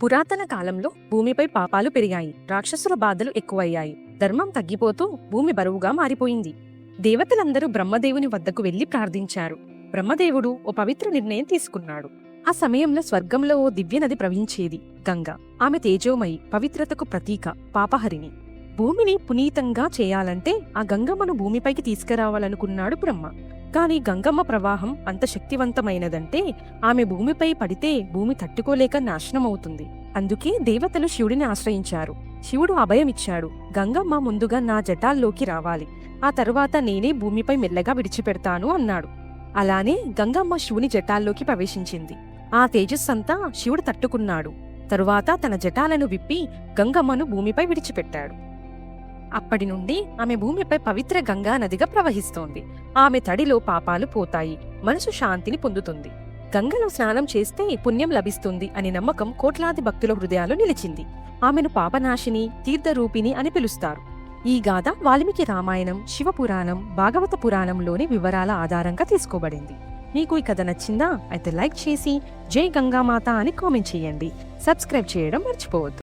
పురాతన కాలంలో భూమిపై పాపాలు పెరిగాయి, రాక్షసుల బాధలు ఎక్కువయ్యాయి, ధర్మం తగ్గిపోతూ భూమి బరువుగా మారిపోయింది. దేవతలందరూ బ్రహ్మదేవుని వద్దకు వెళ్లి ప్రార్థించారు. బ్రహ్మదేవుడు ఓ పవిత్ర నిర్ణయం తీసుకున్నాడు. ఆ సమయంలో స్వర్గంలో ఓ దివ్యనది ప్రవహించేది, గంగ. ఆమె తేజోమయి, పవిత్రతకు ప్రతీక, పాపహరిణి. భూమిని పునీతంగా చేయాలంటే ఆ గంగమ్మను భూమిపైకి తీసుకురావాలనుకున్నాడు బ్రహ్మ. కాని గంగమ్మ ప్రవాహం అంత శక్తివంతమైనదంటే ఆమె భూమిపై పడితే భూమి తట్టుకోలేక నాశనమవుతుంది. అందుకే దేవతలు శివుడిని ఆశ్రయించారు. శివుడు అభయమిచ్చాడు, గంగమ్మ ముందుగా నా జటాల్లోకి రావాలి, ఆ తరువాత నేనే భూమిపై మెల్లగా విడిచిపెడతాను అన్నాడు. అలానే గంగమ్మ శివుని జటాల్లోకి ప్రవేశించింది. ఆ తేజస్సంతా శివుడు తట్టుకున్నాడు. తరువాత తన జటాలను విప్పి గంగమ్మను భూమిపై విడిచిపెట్టాడు. అప్పటి నుండి ఆమె భూమిపై పవిత్ర గంగా నదిగా ప్రవహిస్తోంది. ఆమె తడిలో పాపాలు పోతాయి, మనసు శాంతిని పొందుతుంది. గంగలో స్నానం చేస్తే పుణ్యం లభిస్తుంది అని నమ్మకం కోట్లాది భక్తుల హృదయాలు నిలిచింది. ఆమెను పాపనాశిని, తీర్థరూపిణి అని పిలుస్తారు. ఈ గాథ వాల్మీకి రామాయణం, శివపురాణం, భాగవత పురాణంలోని వివరాల ఆధారంగా తీసుకోబడింది. మీకు ఈ కథ నచ్చిందా? అయితే లైక్ చేసి జై గంగామాత అని కామెంట్ చేయండి. సబ్స్క్రైబ్ చేయడం మర్చిపోవద్దు.